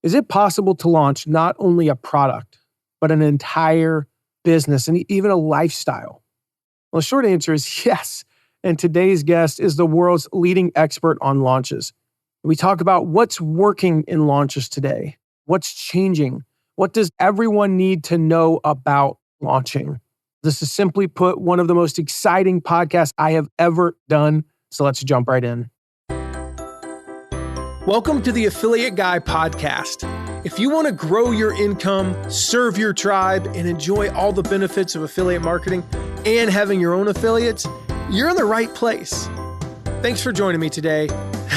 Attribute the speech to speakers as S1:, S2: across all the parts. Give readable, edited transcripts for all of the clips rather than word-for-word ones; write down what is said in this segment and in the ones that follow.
S1: Is it possible to launch not only a product, but an entire business and even a lifestyle? Well, the short answer is yes. And today's guest is the world's leading expert on launches. We talk about what's working in launches today, what's changing, what does everyone need to know about launching. This is simply put one of the most exciting podcasts I have ever done. So let's jump right in. Welcome to the Affiliate Guy podcast. If you want to grow your income, serve your tribe, and enjoy all the benefits of affiliate marketing and having your own affiliates, you're in the right place. Thanks for joining me today.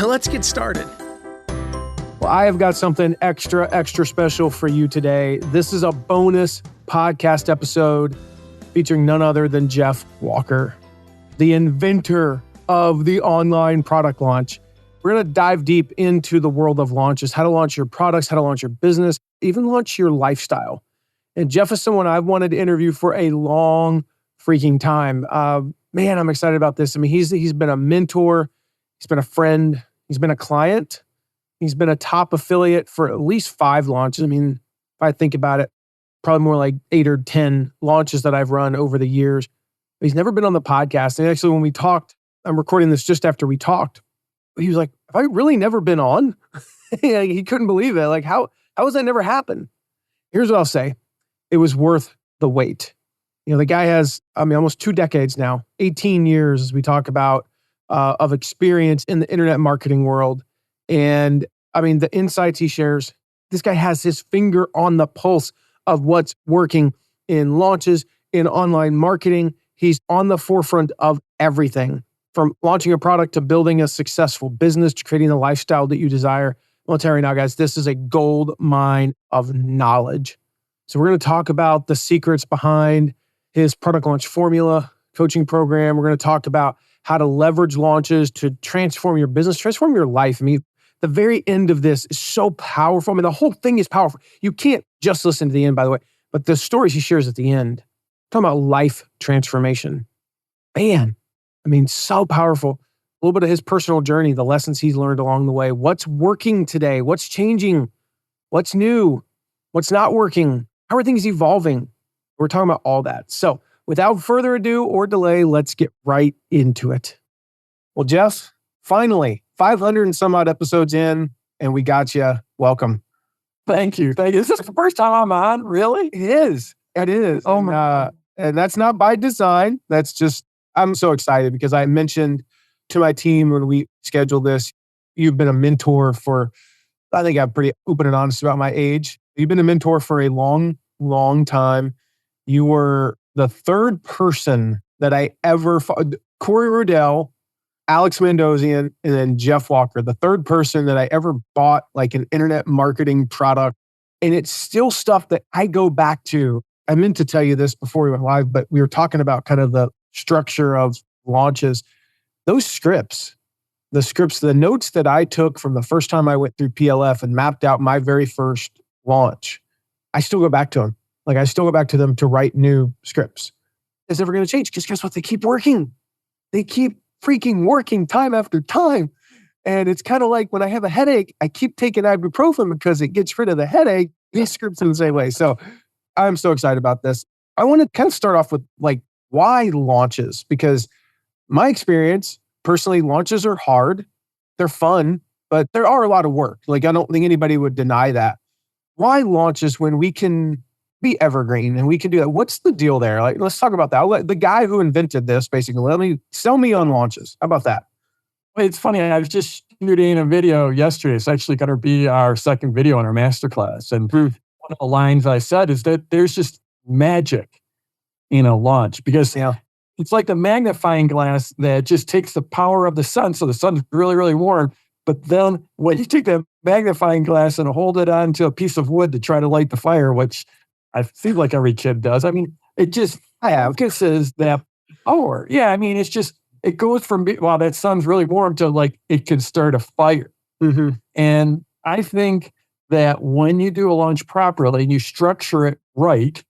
S1: Let's get started. Well, I have got something extra special for you today. This is a bonus podcast episode featuring none other than Jeff Walker, the inventor of the online product launch. We're going to dive deep into the world of launches, how to launch your products, how to launch your business, even launch your lifestyle. And Jeff is someone I've wanted to interview for a long freaking time. Man, I'm excited about this. I mean, he's been a mentor, he's been a friend, he's been a client, he's been a top affiliate for at least 5 launches. I mean, if I think about it, probably more like 8 or 10 launches that I've run over the years. But he's never been on the podcast. And actually, when we talked, I'm recording this just after we talked, he was like, have I really never been on? He couldn't believe it. Like, how has that never happened? Here's what I'll say. It was worth the wait. You know, the guy has, almost 2 decades now, 18 years, as we talk about, of experience in the internet marketing world. And the insights he shares, this guy has his finger on the pulse of what's working in launches, in online marketing. He's on the forefront of everything. From launching a product to building a successful business to creating the lifestyle that you desire. I'll tell you right now, guys, this is a gold mine of knowledge. So we're going to talk about the secrets behind his product launch formula, coaching program. We're going to talk about how to leverage launches to transform your business, transform your life. The very end of this is so powerful. The whole thing is powerful. You can't just listen to the end, by the way, but the stories he shares at the end, talking about life transformation. Man. So powerful. A little bit of his personal journey, the lessons he's learned along the way. What's working today? What's changing? What's new? What's not working? How are things evolving? We're talking about all that. So without further ado or delay, let's get right into it. Well, Jeff, finally, 500 and some odd episodes in, and we got you. Welcome.
S2: Thank you. Is this the first time I'm on? Really?
S1: It is.
S2: Oh my God.
S1: And that's not by design. That's just, I'm so excited because I mentioned to my team when we scheduled this, you've been a mentor for, I think I'm pretty open and honest about my age. You've been a mentor for a long time. You were the third person that I ever, Corey Rudell, Alex Mandozian, and then Jeff Walker, the third person that I ever bought like an internet marketing product. And it's still stuff that I go back to. I meant to tell you this before we went live, but we were talking about kind of the structure of launches. Those scripts, the notes that I took from the first time I went through PLF and mapped out my very first launch, I still go back to them. Like I still go back to them to write new scripts. It's never going to change because guess what? They keep working. They keep freaking working time after time. And it's kind of like when I have a headache, I keep taking ibuprofen because it gets rid of the headache. These scripts in the same way. So I'm so excited about this. I want to kind of start off with like, why launches? Because my experience, personally, launches are hard. They're fun, but there are a lot of work. Like, I don't think anybody would deny that. Why launches when we can be evergreen and we can do that? What's the deal there? Like, let's talk about that. I'll let the guy who invented this, basically, sell me on launches. How about that?
S2: Well, it's funny. I was just shooting a video yesterday. It's actually going to be our second video on our Masterclass. And one of the lines I said is that there's just magic in a launch because it's like the magnifying glass that just takes the power of the sun. So the sun's really, really warm. But then when you take that magnifying glass and hold it onto a piece of wood to try to light the fire, which I feel like every kid does, it just focuses that power. Yeah, it's just, it goes from, wow, that sun's really warm to like, it can start a fire.
S1: Mm-hmm.
S2: And I think that when you do a launch properly and you structure it right,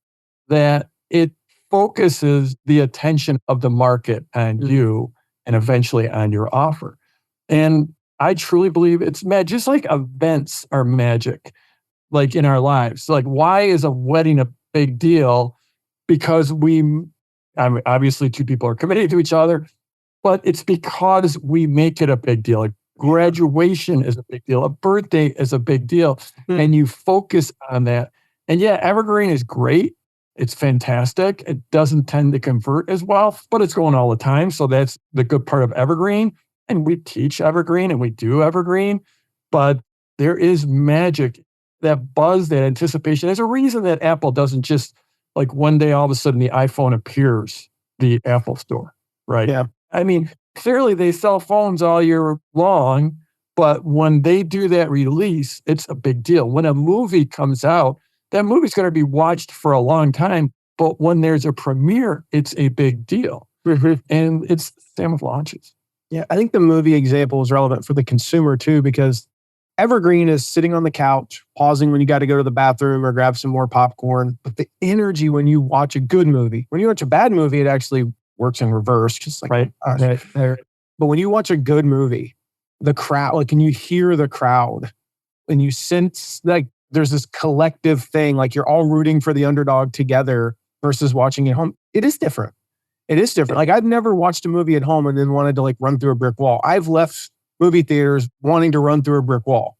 S2: that it focuses the attention of the market on you and eventually on your offer. And I truly believe it's magic. Just like events are magic. like in our lives. Like, why is a wedding a big deal? Because obviously two people are committed to each other, but it's because we make it a big deal. Like graduation is a big deal. A birthday is a big deal. And you focus on that. And yeah, evergreen is great. It's fantastic. It doesn't tend to convert as well, but it's going all the time. So that's the good part of evergreen. And we teach evergreen and we do evergreen, but there is magic, that buzz, that anticipation. There's a reason that Apple doesn't just like one day all of a sudden the iPhone appears, the Apple store, right?
S1: Yeah.
S2: I mean, clearly they sell phones all year long, but when they do that release, it's a big deal. When a movie comes out, that movie's going to be watched for a long time. But when there's a premiere, it's a big deal. And it's the same with launches.
S1: Yeah, I think the movie example is relevant for the consumer too, because evergreen is sitting on the couch, pausing when you got to go to the bathroom or grab some more popcorn. But the energy when you watch a good movie, when you watch a bad movie, it actually works in reverse. Just like,
S2: right.
S1: But when you watch a good movie, the crowd, like, can you hear the crowd? And you sense like there's this collective thing, like you're all rooting for the underdog together versus watching at home. It is different. It is different. Like I've never watched a movie at home and then wanted to like run through a brick wall. I've left movie theaters wanting to run through a brick wall.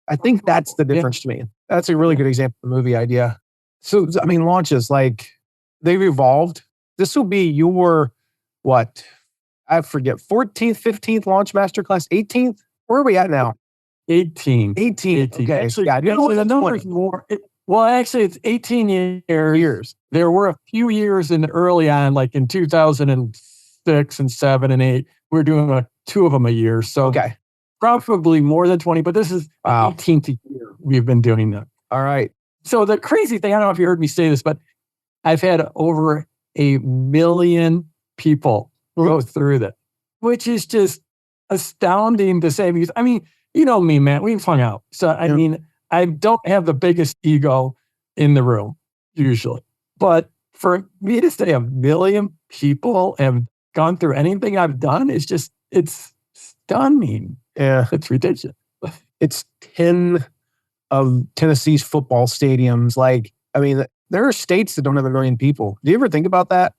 S1: I think that's the difference to me. That's a really good example of the movie idea. So, I mean, launches, like they've evolved. This will be your, what? I forget, 14th, 15th launch masterclass, 18th? Where are we at now?
S2: 18.
S1: 18. Okay.
S2: Actually,
S1: yeah,
S2: the number's more. Well, actually, it's 18 years. There were a few years early on, like in 2006 and 7 and 8, we were doing two of them a year. So probably more than 20, but this is the 18th year we've been doing them.
S1: All right.
S2: So the crazy thing, I don't know if you heard me say this, but I've had over 1 million people go through that, which is just astounding to say. Because, I mean, you know me, Matt, we've hung out. So, I mean, I don't have the biggest ego in the room, usually. But for me to say 1 million people have gone through anything I've done, it's stunning.
S1: Yeah.
S2: It's ridiculous.
S1: It's 10 of Tennessee's football stadiums. Like, I mean, there are states that don't have 1 million people. Do you ever think about that?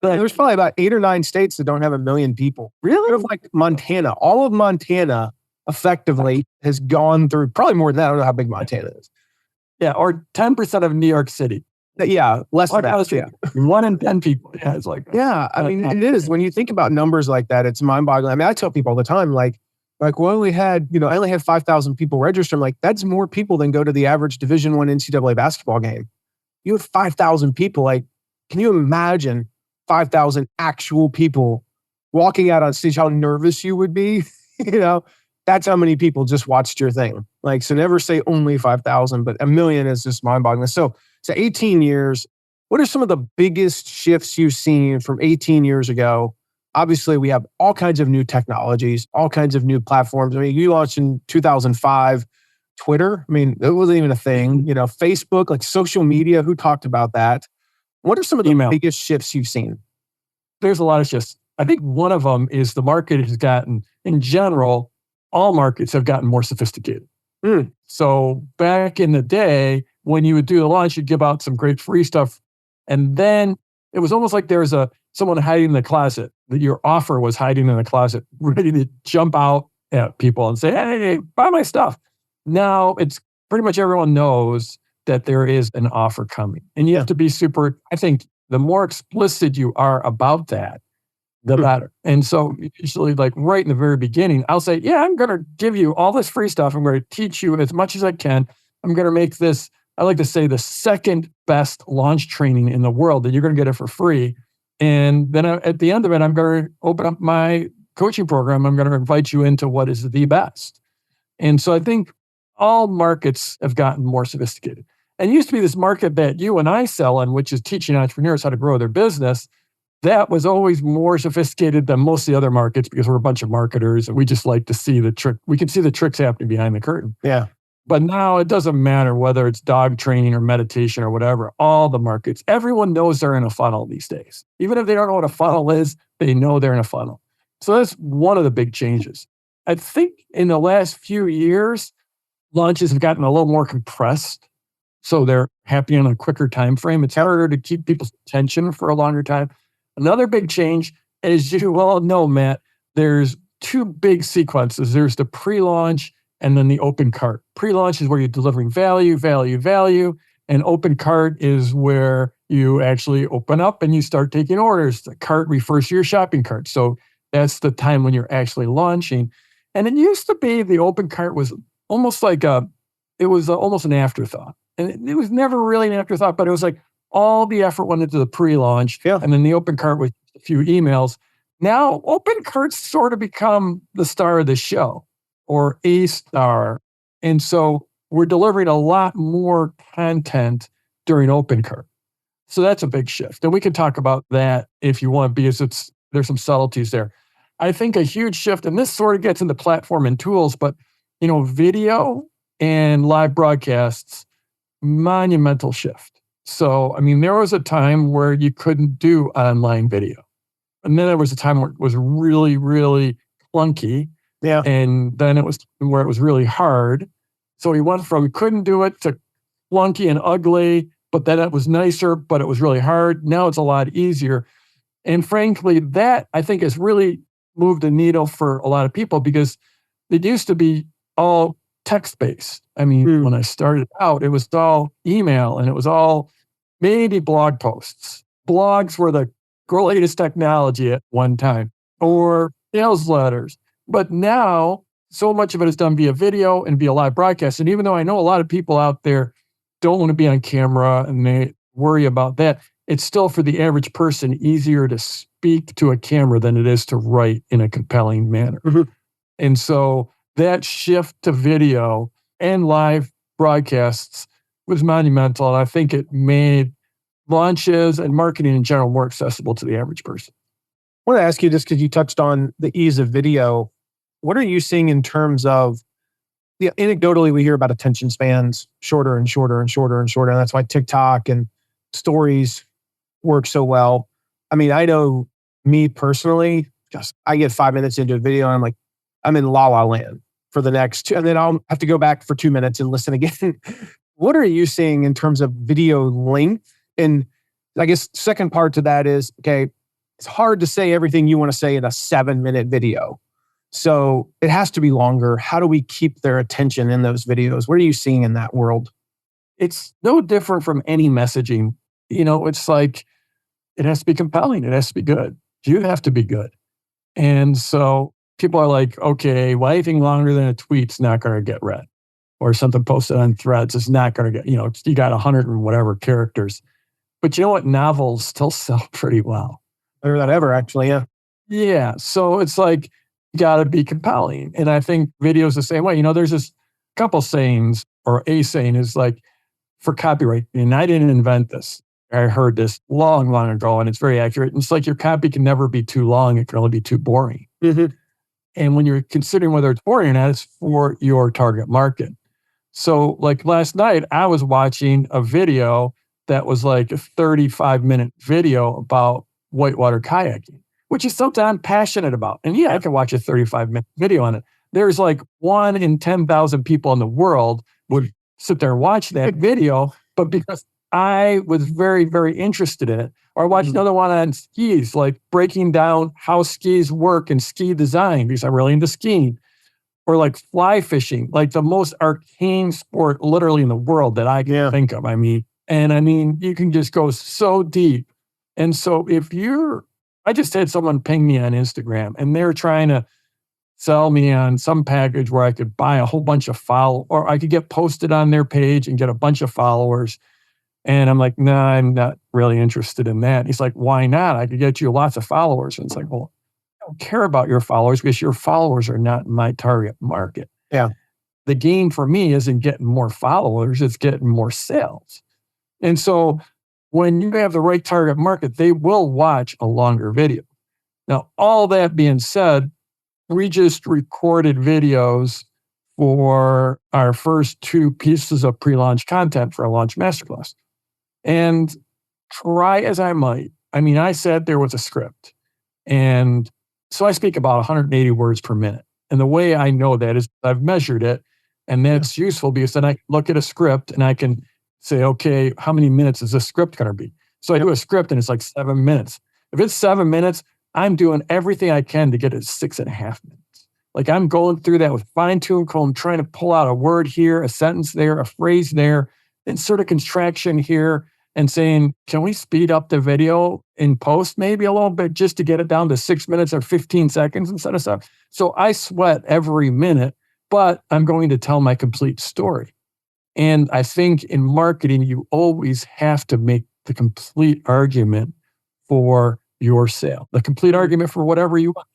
S1: There's probably about 8 or 9 states that don't have 1 million people.
S2: Really?
S1: Like Montana. All of Montana effectively has gone through, probably more than that. I don't know how big Montana is.
S2: Yeah, or 10% of New York City.
S1: Yeah, less than that. Yeah.
S2: 1 in 10 people. Yeah, it's like,
S1: yeah, I mean, it is. When you think about numbers like that, it's mind-boggling. I mean, I tell people all the time, like we only had, I only had 5,000 people register. I'm like, that's more people than go to the average Division I NCAA basketball game. You had 5,000 people. Like, can you imagine 5,000 actual people walking out on stage, how nervous you would be? That's how many people just watched your thing. Like, so never say only 5,000, but 1 million is just mind-boggling. So 18 years, what are some of the biggest shifts you've seen from 18 years ago? Obviously, we have all kinds of new technologies, all kinds of new platforms. I mean, you launched in 2005, Twitter. I mean, it wasn't even a thing. Facebook, like social media, who talked about that? What are some of the biggest shifts you've seen?
S2: There's a lot of shifts. I think one of them is the market has gotten, in general, all markets have gotten more sophisticated. So back in the day, when you would do the launch, you'd give out some great free stuff. And then it was almost like there was someone hiding in the closet, that your offer was hiding in the closet, ready to jump out at people and say, hey, buy my stuff. Now it's pretty much everyone knows that there is an offer coming. And you have to be I think the more explicit you are about that, the better. And so usually, like right in the very beginning, I'll say, yeah, I'm going to give you all this free stuff. I'm going to teach you as much as I can. I'm going to make this, I like to say, the second best launch training in the world, that you're going to get it for free. And then at the end of it, I'm going to open up my coaching program. I'm going to invite you into what is the best. And so I think all markets have gotten more sophisticated. And it used to be this market that you and I sell in, which is teaching entrepreneurs how to grow their business. That was always more sophisticated than most of the other markets, because we're a bunch of marketers and we just like to see the trick. We can see the tricks happening behind the curtain.
S1: Yeah.
S2: But now it doesn't matter whether it's dog training or meditation or whatever. All the markets, everyone knows they're in a funnel these days. Even if they don't know what a funnel is, they know they're in a funnel. So that's one of the big changes. I think in the last few years, launches have gotten a little more compressed. So they're happy in a quicker time frame. It's harder to keep people's attention for a longer time. Another big change, as you well know, Matt, there's two big sequences. There's the pre-launch and then the open cart. Pre-launch is where you're delivering value, value, value. And open cart is where you actually open up and you start taking orders. The cart refers to your shopping cart. So that's the time when you're actually launching. And it used to be the open cart was almost like almost an afterthought. And it was never really an afterthought, but it was like all the effort went into the pre-launch.
S1: Yeah.
S2: And then the open cart was a few emails. Now, open carts sort of become the star of the show or a star. And so we're delivering a lot more content during open cart. So that's a big shift. And we can talk about that if you want, because there's some subtleties there. I think a huge shift, and this sort of gets into platform and tools, but video and live broadcasts, monumental shift. So, there was a time where you couldn't do online video. And then there was a time where it was really, really clunky.
S1: Yeah.
S2: And then it was where it was really hard. So we went from we couldn't do it to clunky and ugly, but then it was nicer, but it was really hard. Now it's a lot easier. And frankly, that I think has really moved the needle for a lot of people because it used to be all text-based. When I started out, it was all email and it was all maybe blog posts. Blogs were the latest technology at one time, or sales letters. But now, so much of it is done via video and via live broadcast. And even though I know a lot of people out there don't want to be on camera and they worry about that, it's still for the average person easier to speak to a camera than it is to write in a compelling manner.
S1: Mm-hmm.
S2: And so that shift to video and live broadcasts was monumental. And I think it made launches and marketing in general more accessible to the average person.
S1: I want to ask you this because you touched on the ease of video. What are you seeing in terms of, anecdotally, we hear about attention spans shorter and shorter and shorter and shorter. And that's why TikTok and stories work so well. I know me personally, I get 5 minutes into a video and I'm in la la land for the next two, and then I'll have to go back for 2 minutes and listen again. What are you seeing in terms of video length? And I guess second part to that is, okay, it's hard to say everything you want to say in a 7-minute video. So it has to be longer. How do we keep their attention in those videos? What are you seeing in that world?
S2: It's no different from any messaging. It's like, it has to be compelling. It has to be good. You have to be good. And so people are like, okay, well, anything longer than a tweet's not going to get read. Or something posted on Threads is not going to get, you got 100 and whatever characters. But you know what? Novels still sell pretty well.
S1: Better than ever, actually, yeah.
S2: Yeah. So it's like, you got to be compelling. And I think video is the same way. There's this couple sayings, or a saying is like, for copyright, and I didn't invent this. I heard this long, long ago, and it's very accurate. And it's like your copy can never be too long. It can only be too boring.
S1: Mm-hmm.
S2: And when you're considering whether it's boring or not, it's for your target market. So like last night, I was watching a video that was like a 35-minute video about whitewater kayaking, which is something I'm passionate about. And I can watch a 35-minute video on it. There's like 1 in 10,000 people in the world would sit there and watch that video, but because I was very, very interested in it. Or I watched another one on skis, like breaking down how skis work and ski design, because I'm really into skiing. Or like fly fishing, like the most arcane sport literally in the world that I can think of. You can just go so deep. And so I just had someone ping me on Instagram and they're trying to sell me on some package where I could buy a whole bunch of or I could get posted on their page and get a bunch of followers. And I'm like, no, I'm not really interested in that. He's like, why not? I could get you lots of followers. And it's like, well, I don't care about your followers because your followers are not my target market.
S1: Yeah.
S2: The game for me isn't getting more followers, it's getting more sales. And so when you have the right target market, they will watch a longer video. Now, all that being said, we just recorded videos for our first 2 pieces of pre-launch content for our launch masterclass. And try as I might, I said there was a script. And so I speak about 180 words per minute. And the way I know that is I've measured it. And that's useful because then I look at a script and I can say, okay, how many minutes is this script going to be? So I do a script and it's like 7 minutes. If it's 7 minutes, I'm doing everything I can to get it 6.5 minutes. Like I'm going through that with fine-tuned comb, trying to pull out a word here, a sentence there, a phrase there, insert a contraction here, and saying, can we speed up the video in post maybe a little bit just to get it down to 6 minutes or 15 seconds instead of stuff? So I sweat every minute, but I'm going to tell my complete story. And I think in marketing, you always have to make the complete argument for your sale, the complete argument for whatever you want.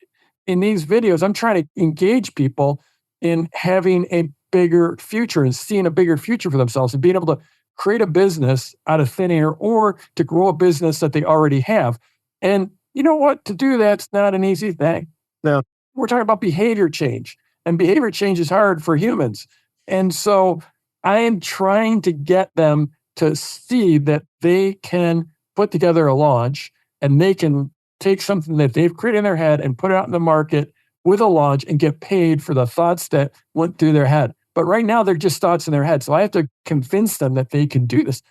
S2: In these videos, I'm trying to engage people in having a bigger future and seeing a bigger future for themselves and being able to create a business out of thin air or to grow a business that they already have. And you know what? To do that's not an easy thing.
S1: No.
S2: We're talking about behavior change, and behavior change is hard for humans. And so I am trying to get them to see that they can put together a launch and they can take something that they've created in their head and put it out in the market with a launch and get paid for the thoughts that went through their head. But right now, they're just thoughts in their head. So I have to convince them that they can do this.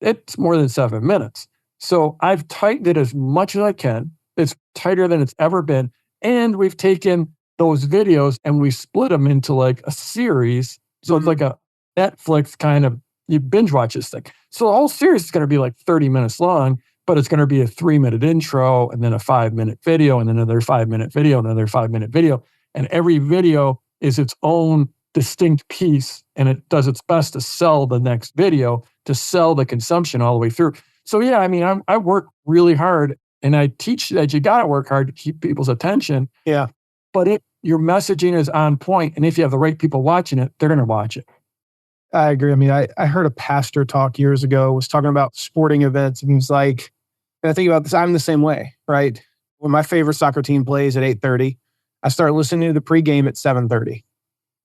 S2: It's more than 7 minutes. So I've tightened it as much as I can. It's tighter than it's ever been. And we've taken those videos and we split them into like a series. So it's like a Netflix kind of, you binge watch this thing. So the whole series is going to be like 30 minutes long, but it's going to be a 3-minute intro and then a 5-minute video and then another 5-minute video and another 5-minute video. And every video is its own distinct piece, and it does its best to sell the next video, to sell the consumption all the way through. So yeah, I mean, I work really hard, and I teach that you got to work hard to keep people's attention.
S1: Yeah.
S2: But if your messaging is on point, and if you have the right people watching it, they're going to watch it.
S1: I agree. I mean, I heard a pastor talk years ago, was talking about sporting events, and he was like, and I think about this, I'm the same way, right? When my favorite soccer team plays at 8:30, I start listening to the pregame at 7:30.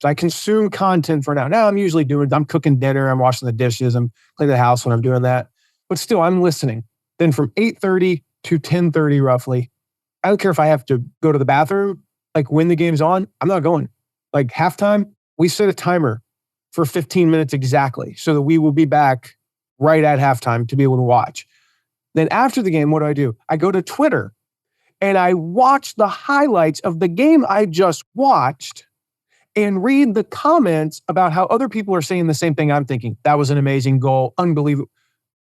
S1: So I consume content for now. Now I'm cooking dinner, I'm washing the dishes, I'm cleaning the house when I'm doing that. But still, I'm listening. Then from 8:30 to 10:30 roughly, I don't care if I have to go to the bathroom, like when the game's on, I'm not going. Like halftime, we set a timer for 15 minutes exactly so that we will be back right at halftime to be able to watch. Then after the game, what do? I go to Twitter and I watch the highlights of the game I just watched and read the comments about how other people are saying the same thing I'm thinking. That was an amazing goal. Unbelievable.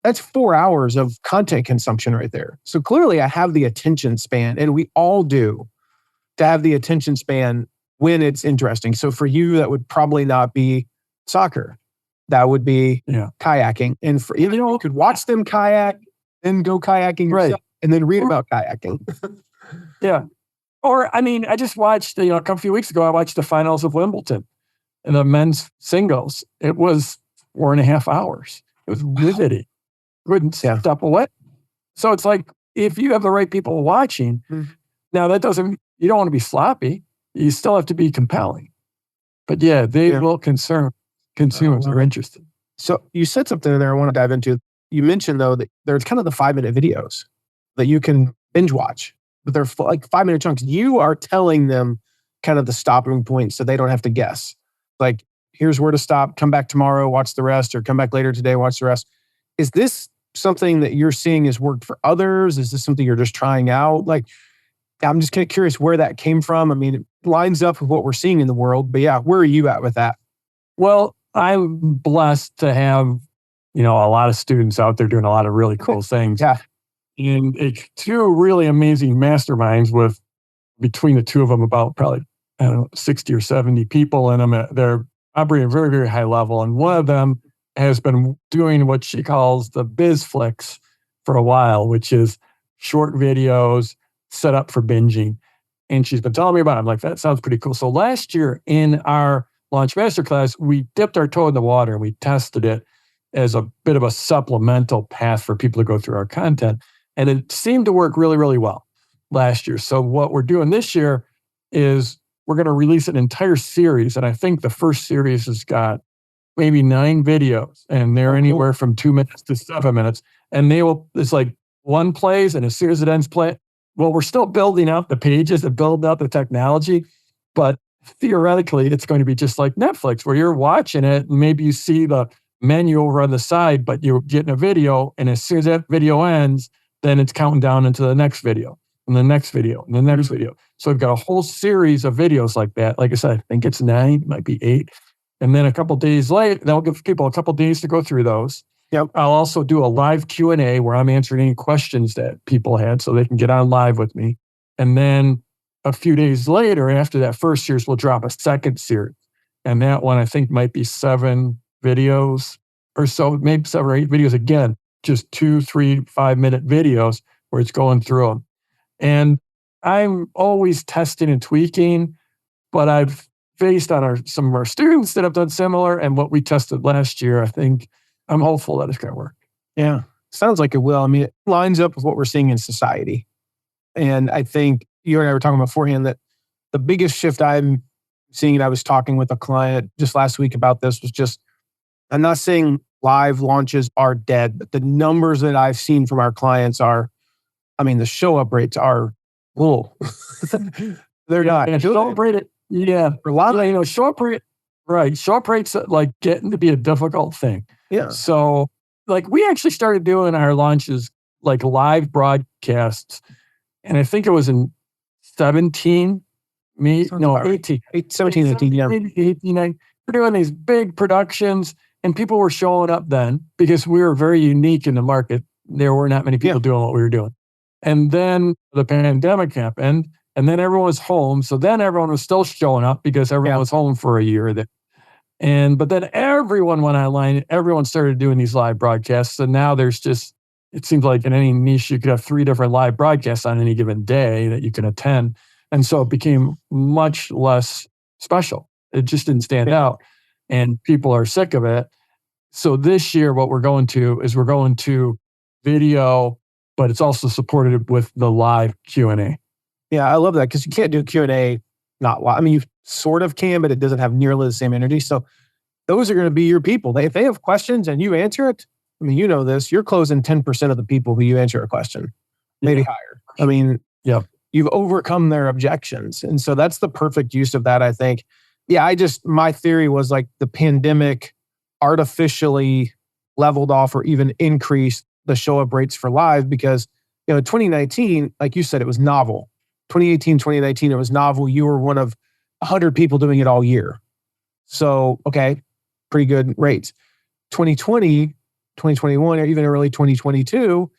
S1: That's 4 hours of content consumption right there. So clearly I have the attention span, and we all do, to have the attention span when it's interesting. So for you, that would probably not be soccer. That would be kayaking. And for, you could watch them kayak, then go kayaking yourself, and then read about kayaking.
S2: Yeah. Or, I mean, I just watched, a few weeks ago, I watched the finals of Wimbledon and the men's singles. It was 4.5 hours. It was riveting. Couldn't step away. So it's like, if you have the right people watching, now that doesn't, you don't want to be sloppy. You still have to be compelling. But yeah, they will consumers are interested.
S1: So you said something there I want to dive into. You mentioned, though, that there's kind of the 5-minute videos that you can binge watch, but they're like 5-minute chunks. You are telling them kind of the stopping point so they don't have to guess. Like, here's where to stop, come back tomorrow, watch the rest, or come back later today, watch the rest. Is this something that you're seeing has worked for others? Is this something you're just trying out? Like, I'm just kind of curious where that came from. I mean, it lines up with what we're seeing in the world, but yeah, where are you at with that?
S2: Well, I'm blessed to have, a lot of students out there doing a lot of really cool things.
S1: Yeah.
S2: And two really amazing masterminds with, between the two of them, about probably, 60 or 70 people in them. They're operating at a very, very high level. And one of them has been doing what she calls the biz flicks for a while, which is short videos set up for binging. And she's been telling me about it. I'm like, that sounds pretty cool. So last year in our Launch Masterclass, we dipped our toe in the water and we tested it as a bit of a supplemental path for people to go through our content. And it seemed to work really, really well last year. So what we're doing this year is we're going to release an entire series. And I think the first series has got maybe 9 videos, and they're anywhere from 2 minutes to 7 minutes. And it's like one plays and as soon as it ends play. Well, we're still building out the pages and building out the technology, but theoretically, it's going to be just like Netflix, where you're watching it and maybe you see the menu over on the side, but you're getting a video. And as soon as that video ends, then it's counting down into the next video and the next video and the next video. So I've got a whole series of videos like that. Like I said, I think it's 9, it might be 8. And then a couple of days later, that'll give people a couple of days to go through those.
S1: Yep.
S2: I'll also do a live Q&A where I'm answering any questions that people had so they can get on live with me. And then a few days later, after that first series, we'll drop a second series. And that one, I think, might be 7 videos or so, maybe 7 or 8 videos. Again, just 2, 3, 5-minute videos where it's going through them. And I'm always testing and tweaking, but I've based on some of our students that have done similar and what we tested last year, I think I'm hopeful that it's going to work.
S1: Yeah, sounds like it will. I mean, it lines up with what we're seeing in society. And I think you and I were talking beforehand that the biggest shift I'm seeing, and I was talking with a client just last week about this, was just, I'm not saying live launches are dead, but the numbers that I've seen from our clients are, I mean, the show up rates are, whoa. They're not.
S2: And show up rate, yeah.
S1: For a lot of,
S2: show up rate, right. Show up rates like getting to be a difficult thing.
S1: Yeah.
S2: So like we actually started doing our launches like live broadcasts. And I think it was in 18.
S1: 17, 18, yeah.
S2: 18, we're doing these big productions and people were showing up then because we were very unique in the market. There were not many people doing what we were doing. And then the pandemic happened and then everyone was home. So then everyone was still showing up because everyone was home for a year. But then everyone went online. Everyone started doing these live broadcasts. And now there's just, it seems like in any niche, you could have 3 different live broadcasts on any given day that you can attend. And so it became much less special. It just didn't stand out. And people are sick of it. So this year, what we're going to video, but it's also supported with the live Q&A.
S1: Yeah, I love that because you can't do Q&A not live. I mean, you sort of can, but it doesn't have nearly the same energy. So those are going to be your people. If they have questions and you answer it, I mean, you know this, you're closing 10% of the people who you answer a question, maybe higher. I mean, you've overcome their objections. And so that's the perfect use of that, I think. Yeah, my theory was like the pandemic artificially leveled off or even increased the show up rates for live because, 2019, like you said, it was novel. 2018, 2019, it was novel. You were one of 100 people doing it all year. So, okay, pretty good rates. 2020, 2021, or even early 2022,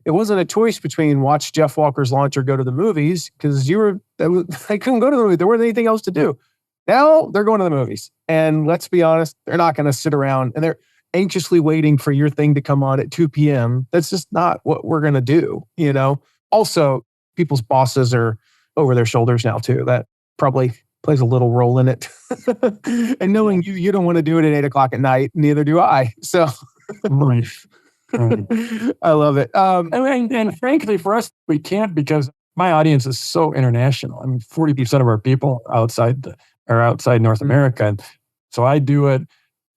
S1: it wasn't a choice between watch Jeff Walker's launch or go to the movies because they couldn't go to the movies. There wasn't anything else to do. Now they're going to the movies. And let's be honest, they're not going to sit around and they're anxiously waiting for your thing to come on at 2 p.m. That's just not what we're going to do, Also, people's bosses are over their shoulders now too. That probably plays a little role in it. And knowing you don't want to do it at 8 o'clock at night, neither do I. So
S2: Right.
S1: I love it.
S2: And frankly, for us, we can't because my audience is so international. I mean, 40% of our people are outside North America. And so I do it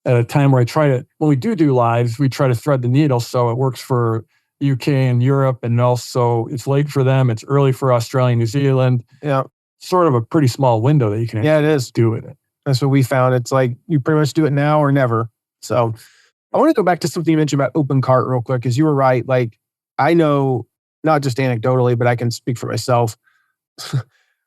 S2: at a time where when we do lives, we try to thread the needle so it works for UK and Europe. And also it's late for them. It's early for Australia and New Zealand.
S1: Yeah.
S2: Sort of a pretty small window that you can
S1: it is.
S2: Do it.
S1: That's what we found. It's like you pretty much do it now or never. So I want to go back to something you mentioned about open cart real quick, because you were right. Like, I know, not just anecdotally, but I can speak for myself.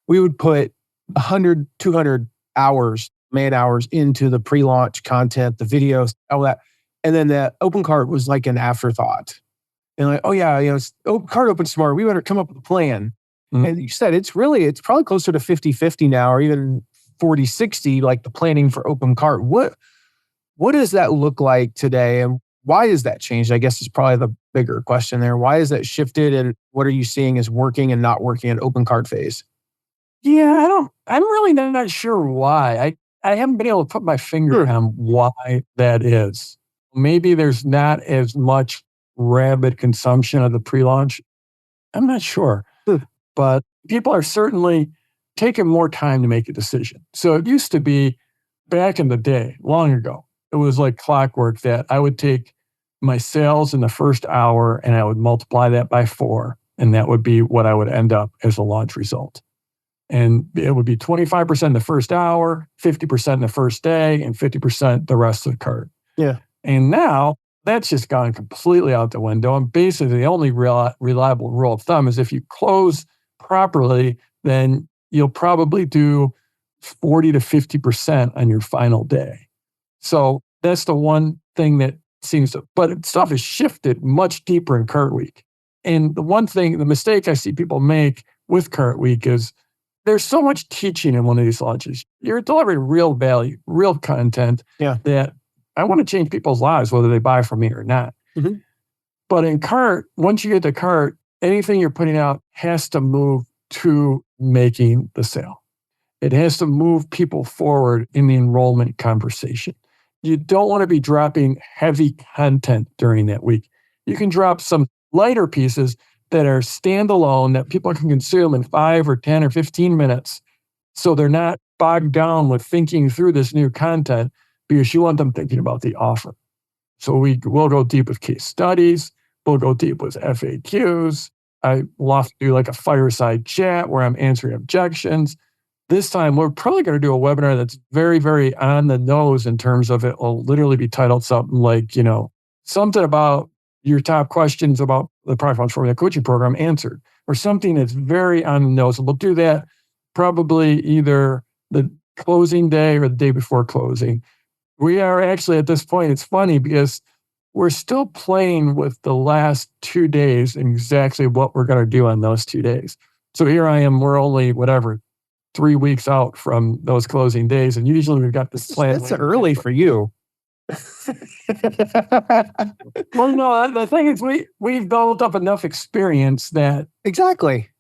S1: We would put 100, 200 hours, man hours into the pre-launch content, the videos, all that. And then the open cart was like an afterthought. And like, oh yeah, cart opens tomorrow. We better come up with a plan. Mm-hmm. And you said it's probably closer to 50-50 now, or even 40-60, like the planning for open cart. What does that look like today? And why has that changed? I guess is probably the bigger question there. Why has that shifted? And what are you seeing as working and not working in open cart phase?
S2: Yeah, I'm really not sure why. I haven't been able to put my finger on why that is. Maybe there's not as much rabid consumption of the pre-launch. I'm not sure. But people are certainly taking more time to make a decision. So it used to be back in the day, long ago, it was like clockwork that I would take my sales in the first hour and I would multiply that by 4. And that would be what I would end up as a launch result. And it would be 25% the first hour, 50% the first day, and 50% the rest of the cart.
S1: Yeah.
S2: And now that's just gone completely out the window. And basically, the only reliable rule of thumb is if you close properly, then you'll probably do 40 to 50% on your final day. So that's the one thing that seems to, but stuff has shifted much deeper in Cart Week. And the mistake I see people make with Cart Week is there's so much teaching in one of these launches. You're delivering real value, real content that I want to change people's lives, whether they buy from me or not.
S1: Mm-hmm.
S2: But in Cart, once you get to Cart, anything you're putting out has to move to making the sale. It has to move people forward in the enrollment conversation. You don't want to be dropping heavy content during that week. You can drop some lighter pieces that are standalone that people can consume in 5 or 10 or 15 minutes. So they're not bogged down with thinking through this new content because you want them thinking about the offer. So we'll go deep with case studies. We'll go deep with FAQs. I will often do like a fireside chat where I'm answering objections. This time, we're probably going to do a webinar that's very, very on the nose in terms of it will literally be titled something like, something about your top questions about the Product Launch Formula Coaching Program answered, or something that's very on the nose. And we'll do that probably either the closing day or the day before closing. We are actually at this point, it's funny because we're still playing with the last 2 days and exactly what we're going to do on those 2 days. So here I am, we're only 3 weeks out from those closing days. And usually we've got this plan.
S1: That's early for you.
S2: Well, no, the thing is we've built up enough experience that
S1: Exactly.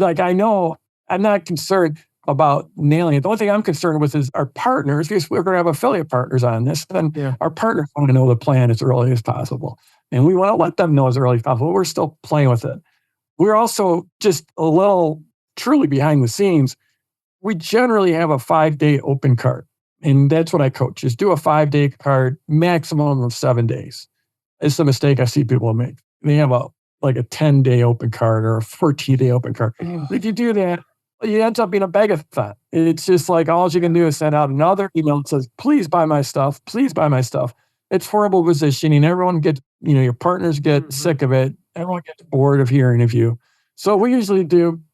S2: I know I'm not concerned about nailing it. The only thing I'm concerned with is our partners, because we're going to have affiliate partners on this. And our partners want to know the plan as early as possible. And we want to let them know as early as possible. We're still playing with it. We're also just a little truly behind the scenes. We generally have a 5-day open cart. And that's what I coach, is do a 5-day cart, maximum of 7 days. It's the mistake I see people make. They have a 10-day open cart or a 14-day open cart. If you do that, it ends up being a begathon. It's just like all you can do is send out another email that says, please buy my stuff. Please buy my stuff. It's horrible positioning. Everyone gets, your partners get sick of it. Everyone gets bored of hearing of you. So we usually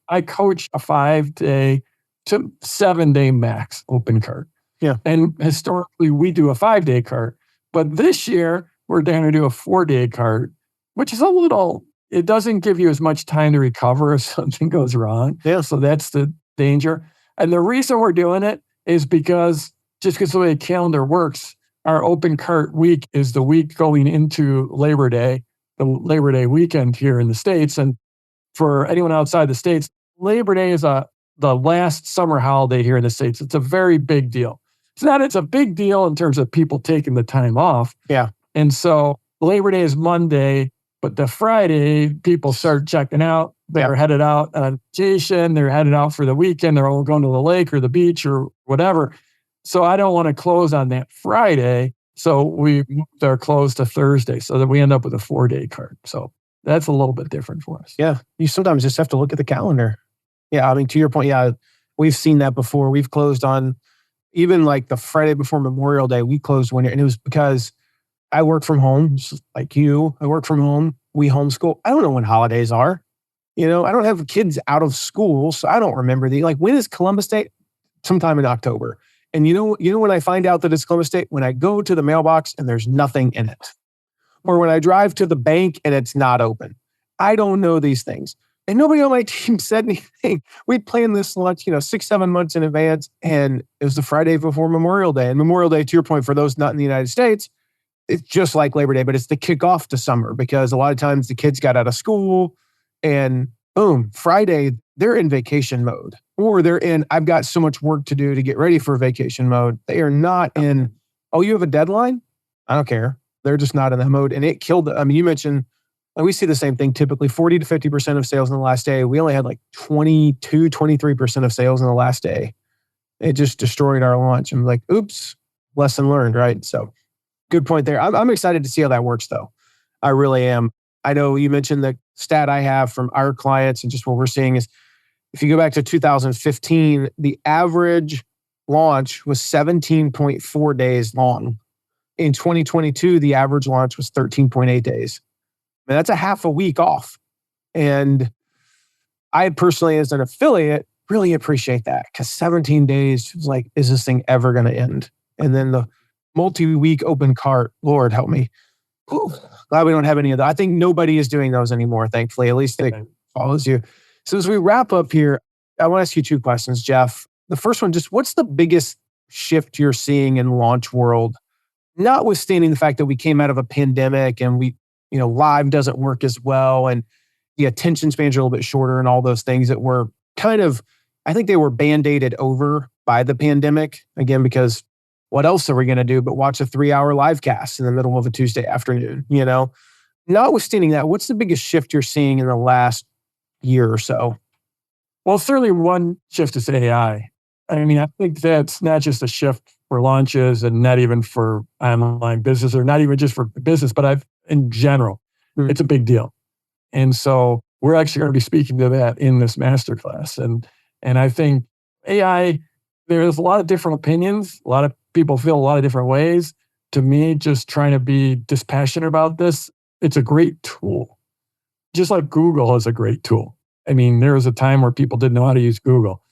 S2: I coach a 5-day to 7-day max open cart.
S1: Yeah.
S2: And historically, we do a 5-day cart. But this year, we're going to do a 4-day cart, which is it doesn't give you as much time to recover if something goes wrong.
S1: Yeah.
S2: So that's the danger. And the reason we're doing it is because the way the calendar works, our open cart week is the week going into Labor Day, the Labor Day weekend here in the States. And for anyone outside the States, Labor Day is the last summer holiday here in the States. It's a very big deal. It's a big deal in terms of people taking the time off.
S1: Yeah.
S2: And so Labor Day is Monday, but the Friday, people start checking out. They're headed out on vacation. They're headed out for the weekend. They're all going to the lake or the beach or whatever. So I don't want to close on that Friday. So we moved our close to Thursday so that we end up with a 4-day cart. So that's a little bit different for us.
S1: Yeah. You sometimes just have to look at the calendar. Yeah. I mean, to your point, we've seen that before. We've closed on even the Friday before Memorial Day, we closed one year. And it was because I work from home, just like you. I work from home. We homeschool. I don't know when holidays are. I don't have kids out of school, so I don't remember when is Columbus Day? Sometime in October. And you know when I find out that it's Columbus Day? When I go to the mailbox and there's nothing in it. Or when I drive to the bank and it's not open. I don't know these things. And nobody on my team said anything. We'd planned this launch, 6-7 months in advance. And it was the Friday before Memorial Day. And Memorial Day, to your point, for those not in the United States, it's just like Labor Day, but it's the kickoff to summer because a lot of times the kids got out of school and boom, Friday, they're in vacation mode. Or I've got so much work to do to get ready for vacation mode. They are not in, you have a deadline? I don't care. They're just not in that mode. And it killed, you mentioned, we see the same thing, typically 40 to 50% of sales in the last day. We only had 22, 23% of sales in the last day. It just destroyed our launch. I'm like, oops, lesson learned, right? So good point there. I'm excited to see how that works though. I really am. I know you mentioned the stat I have from our clients and just what we're seeing is if you go back to 2015, the average launch was 17.4 days long. In 2022, the average launch was 13.8 days. I mean, that's a half a week off. And I personally, as an affiliate, really appreciate that because 17 days was like, is this thing ever going to end? And then the multi-week open cart, Lord help me. Whew, glad we don't have any of that. I think nobody is doing those anymore, thankfully. At least it follows you. So as we wrap up here, I want to ask you two questions, Jeff. The first one, just what's the biggest shift you're seeing in launch world? Notwithstanding the fact that we came out of a pandemic and live doesn't work as well and the attention spans are a little bit shorter and all those things that were kind of, I think they were band-aided over by the pandemic. Again, because what else are we going to do but watch a 3-hour live cast in the middle of a Tuesday afternoon, Notwithstanding that, what's the biggest shift you're seeing in the last year or so?
S2: Well, certainly one shift is AI. I mean, I think that's not just a shift for launches and not even for online business or not even just for business, but in general, it's a big deal. And so we're actually going to be speaking to that in this masterclass. And I think AI, there's a lot of different opinions. A lot of people feel a lot of different ways. To me, just trying to be dispassionate about this, it's a great tool. Just like Google is a great tool. I mean, there was a time where people didn't know how to use Google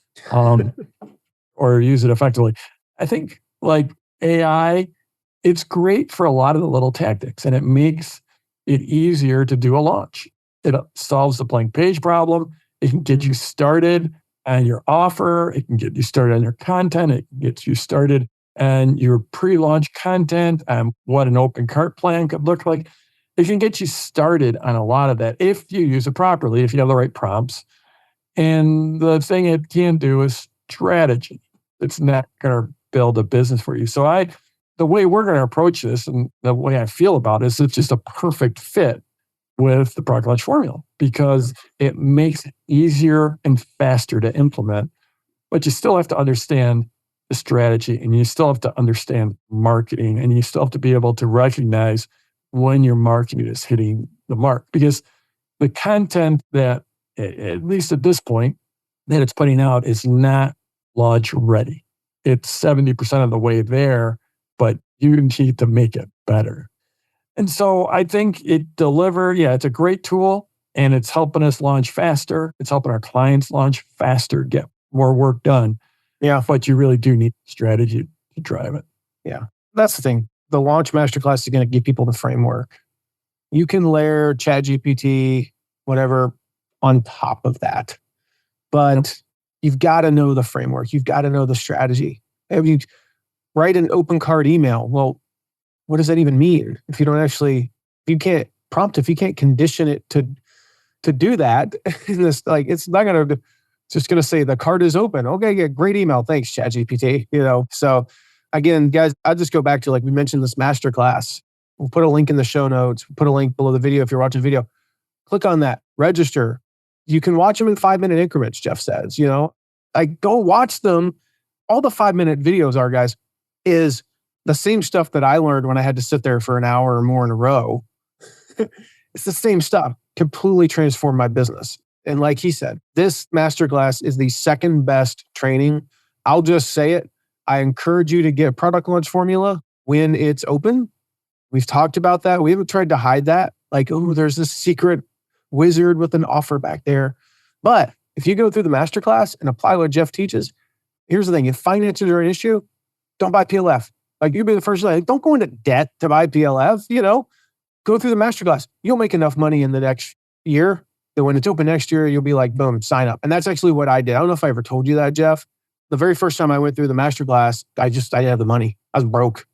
S2: or use it effectively. I think like AI, it's great for a lot of the little tactics and it makes it easier to do a launch. It solves the blank page problem. It can get you started on your offer. It can get you started on your content. It can get you started on your pre-launch content and what an open cart plan could look like. It can get you started on a lot of that if you use it properly, if you have the right prompts. And the thing it can do is strategy. It's not going to build a business for you. So the way we're going to approach this and the way I feel about it is it's just a perfect fit with the product launch formula because it makes it easier and faster to implement, but you still have to understand the strategy and you still have to understand marketing and you still have to be able to recognize when your marketing is hitting the mark because the content that, at least at this point, that it's putting out is not launch ready. It's 70% of the way there, but you need to make it better. And so I think it's a great tool and it's helping us launch faster. It's helping our clients launch faster, get more work done.
S1: Yeah.
S2: But you really do need strategy to drive it.
S1: Yeah. That's the thing. The launch masterclass is going to give people the framework. You can layer ChatGPT, whatever, on top of that. But you've got to know the framework. You've got to know the strategy. If you write an open cart email, well, what does that even mean? If you can't prompt, if you can't condition it to do that, it's not going to, it's just going to say the cart is open. Okay, yeah, great email. Thanks, ChatGPT. So again, guys, I'll just go back to, like we mentioned, this masterclass. We'll put a link in the show notes. We'll put a link below the video if you're watching the video. Click on that, register. You can watch them in 5-minute increments, Jeff says, go watch them. All the 5-minute videos are, guys, is the same stuff that I learned when I had to sit there for an hour or more in a row. It's the same stuff, completely transformed my business. And like he said, this masterclass is the second best training. I'll just say it. I encourage you to get a product launch formula when it's open. We've talked about that. We haven't tried to hide that. Like, oh, there's this secret wizard with an offer back there. But if you go through the masterclass and apply what Jeff teaches, here's the thing. If finances are an issue, don't buy PLF. Like, you'd be the first to don't go into debt to buy PLF, Go through the masterclass. You'll make enough money in the next year that when it's open next year, you'll be like, boom, sign up. And that's actually what I did. I don't know if I ever told you that, Jeff. The very first time I went through the masterclass, I didn't have the money. I was broke.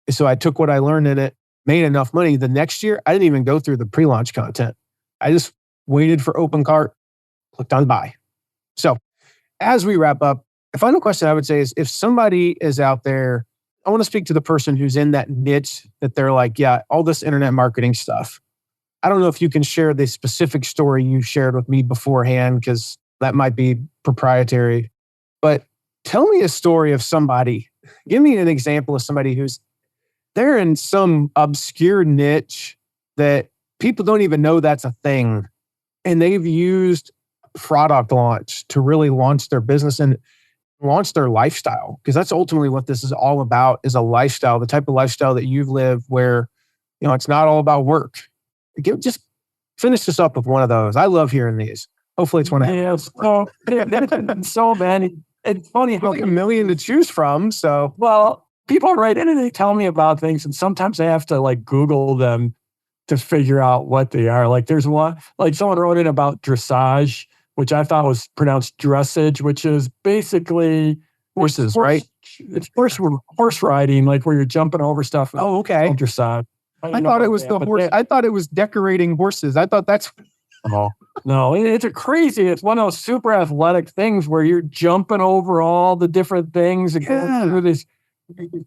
S1: So I took what I learned in it, made enough money. The next year, I didn't even go through the pre-launch content. I just waited for open cart, clicked on buy. So as we wrap up, the final question I would say is if somebody is out there, I want to speak to the person who's in that niche that they're like, yeah, all this internet marketing stuff. I don't know if you can share the specific story you shared with me beforehand, because that might be proprietary. But tell me a story of somebody. Give me an example of somebody they're in some obscure niche that people don't even know that's a thing. And they've used product launch to really launch their business. And launch their lifestyle, because that's ultimately what this is all about, is a lifestyle, the type of lifestyle that you've lived where, it's not all about work. Just finish this up with one of those. I love hearing these. Hopefully it's one of
S2: so many. It's funny how
S1: like a million to choose from. So,
S2: well, people write in and they tell me about things, and sometimes I have to like Google them to figure out what they are. Like there's one, like someone wrote in about dressage, which I thought was pronounced dressage, which is basically
S1: horses, right?
S2: It's horse riding, like where you're jumping over stuff.
S1: Oh, okay.
S2: Dressage.
S1: I thought it was the horse. I thought it was decorating horses. I thought that's.
S2: Oh, no, it's a crazy. It's one of those super athletic things where you're jumping over all the different things and going through this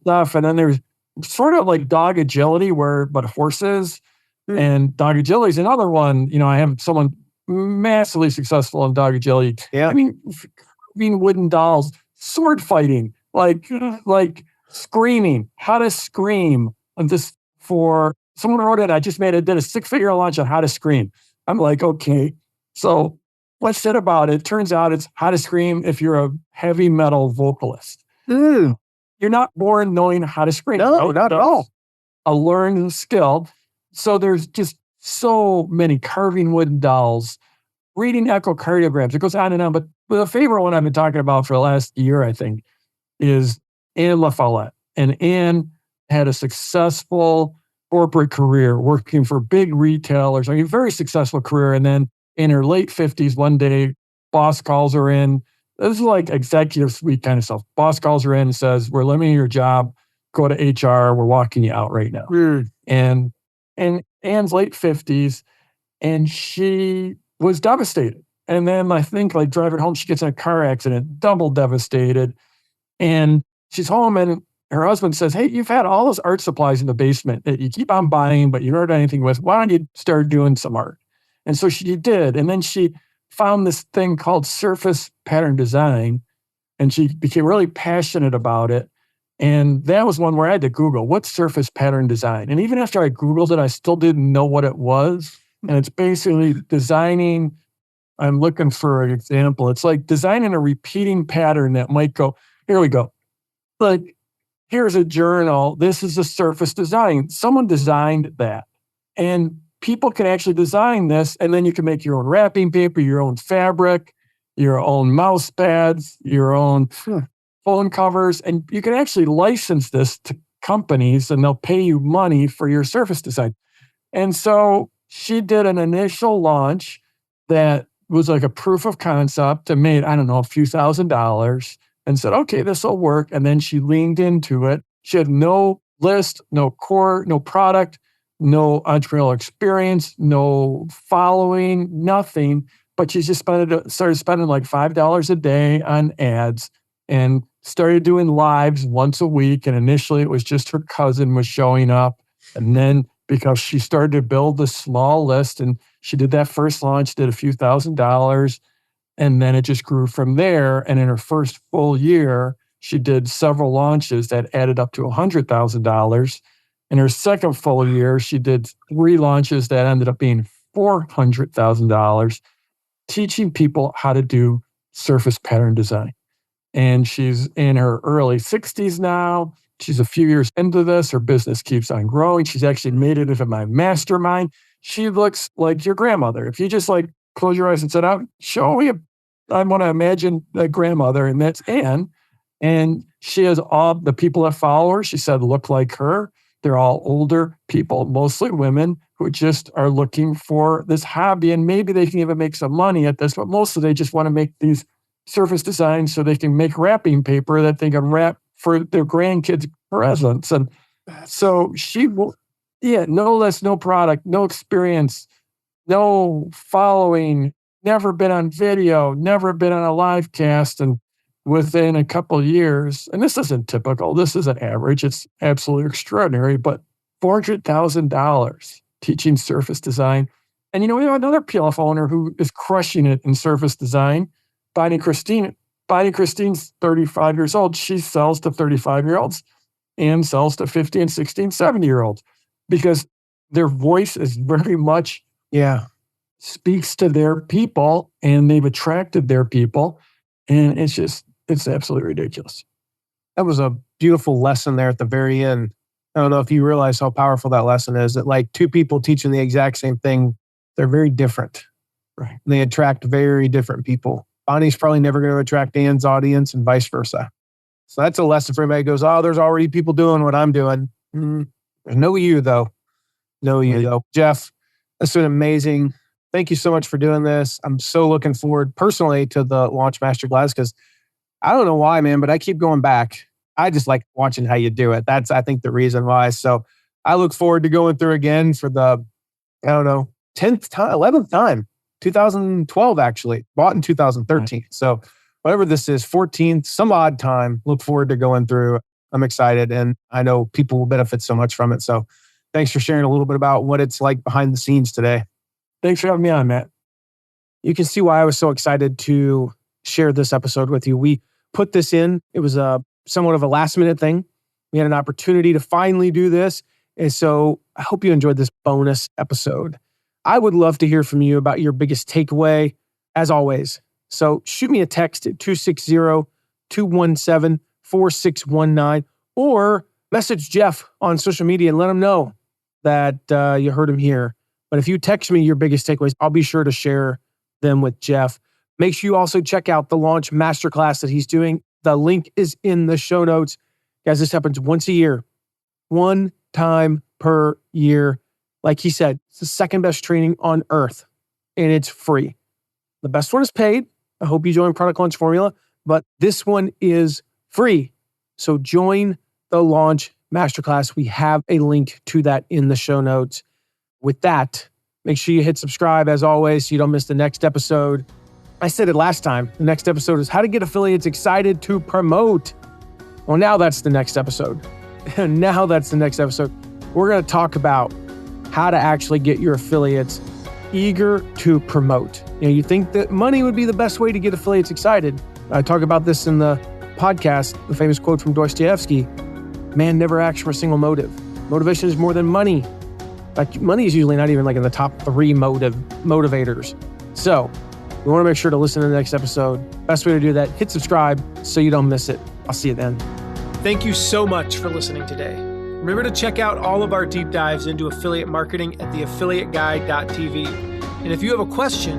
S2: stuff. And then there's sort of like dog agility, but horses. And dog agility is another one. I have someone massively successful in dog agility.
S1: Yeah.
S2: I mean, wooden dolls, sword fighting, like screaming, how to scream. And this for someone wrote it. I just did a 6-figure launch on how to scream. I'm like, okay, so what's it about? It turns out it's how to scream if you're a heavy metal vocalist. You're not born knowing how to scream.
S1: No, not at all.
S2: A learned skill. So there's just so many carving wooden dolls, reading echocardiograms. It goes on and on. But the favorite one I've been talking about for the last year, I think, is Anne LaFollette. And Anne had a successful corporate career working for big retailers. I mean, very successful career. And then in her late 50s, one day, boss calls her in. This is like executive suite kind of stuff. Boss calls her in and says, we're limiting your job. Go to HR. We're walking you out right now. And Anne's late 50s, and she was devastated. And then I think like driving home, she gets in a car accident, double devastated. And she's home and her husband says, hey, you've had all those art supplies in the basement that you keep on buying, but you don't do anything with. Why don't you start doing some art? And so she did. And then she found this thing called surface pattern design, and she became really passionate about it. And that was one where I had to Google, what's surface pattern design? And even after I Googled it, I still didn't know what it was. And it's basically designing, I'm looking for an example. It's like designing a repeating pattern that might go, here we go. Like, here's a journal. This is a surface design. Someone designed that. And people can actually design this, and then you can make your own wrapping paper, your own fabric, your own mouse pads, your own phone covers, and you can actually license this to companies, and they'll pay you money for your surface design. And so she did an initial launch that was like a proof of concept and made, I don't know, a few $1,000s and said, okay, this will work. And then she leaned into it. She had no list, no core, no product, no entrepreneurial experience, no following, nothing. But she just started spending like $5 a day on ads and started doing lives once a week. And initially it was just her cousin was showing up. And then because she started to build a small list, and she did that first launch, did a few $1,000s, and then it just grew from there. And in her first full year, she did several launches that added up to $100,000. In her second full year, she did 3 launches that ended up being $400,000, teaching people how to do surface pattern design. And she's in her early 60s now. She's a few years into this. Her business keeps on growing. She's actually made it into my mastermind. She looks like your grandmother. If you just like close your eyes and said, show me, I want to imagine that grandmother, and that's Anne. And she has all the people that follow her, she said, look like her. They're all older people, mostly women, who just are looking for this hobby. And maybe they can even make some money at this, but mostly they just want to make these surface designs so they can make wrapping paper that they can wrap for their grandkids' presents. And so she will, no list, no product, no experience, no following, never been on video, never been on a live cast. And within a couple of years, and this isn't typical, this isn't average, it's absolutely extraordinary, but $400,000 teaching surface design. And we have another PLF owner who is crushing it in surface design, Bonnie Christine. Bonnie Christine's 35 years old. She sells to 35-year-olds and sells to 50 and 60 and 70-year-olds because their voice is very much speaks to their people, and they've attracted their people. And it's just It's absolutely ridiculous.
S1: That was a beautiful lesson there at the very end. I don't know if you realize how powerful that lesson is, that like two people teaching the exact same thing, they're very different.
S2: Right.
S1: They attract very different people. Bonnie's probably never going to attract Dan's audience and vice versa. So that's a lesson for everybody who goes, oh, there's already people doing what I'm doing. There's no you, though. No you, though. Jeff, that's been amazing. Thank you so much for doing this. I'm so looking forward personally to the Launch Masterclass because I don't know why, man, but I keep going back. I just like watching how you do it. That's, I think, the reason why. So I look forward to going through again for the, 10th time, 11th time, 2012, actually. Bought in 2013. Right. So whatever this is, 14th, some odd time. Look forward to going through. I'm excited, and I know people will benefit so much from it. So thanks for sharing a little bit about what it's like behind the scenes today.
S2: Thanks for having me on, Matt.
S1: You can see why I was so excited to share this episode with you. We put this in. It was somewhat of a last minute thing. We had an opportunity to finally do this. And so I hope you enjoyed this bonus episode. I would love to hear from you about your biggest takeaway, as always. So shoot me a text at 260-217-4619 or message Jeff on social media and let him know that you heard him here. But if you text me your biggest takeaways, I'll be sure to share them with Jeff. Make sure you also check out the Launch Masterclass that he's doing. The link is in the show notes. Guys, this happens once a year. One time per year. Like he said, it's the second best training on earth, and it's free. The best one is paid. I hope you join Product Launch Formula, but this one is free. So join the Launch Masterclass. We have a link to that in the show notes. With that, make sure you hit subscribe as always so you don't miss the next episode. I said it last time. The next episode is how to get affiliates excited to promote. Well, now that's the next episode. Now that's the next episode. We're going to talk about how to actually get your affiliates eager to promote. You think that money would be the best way to get affiliates excited. I talk about this in the podcast, the famous quote from Dostoevsky, man never acts for a single motive. Motivation is more than money. Like money is usually not even like in the top 3 motivators. So we want to make sure to listen to the next episode. Best way to do that, hit subscribe so you don't miss it. I'll see you then. Thank you so much for listening today. Remember to check out all of our deep dives into affiliate marketing at theaffiliateguide.tv. And if you have a question,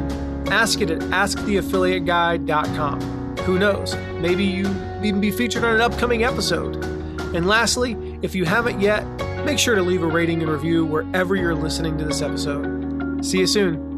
S1: ask it at asktheaffiliateguide.com. Who knows? Maybe you even be featured on an upcoming episode. And lastly, if you haven't yet, make sure to leave a rating and review wherever you're listening to this episode. See you soon.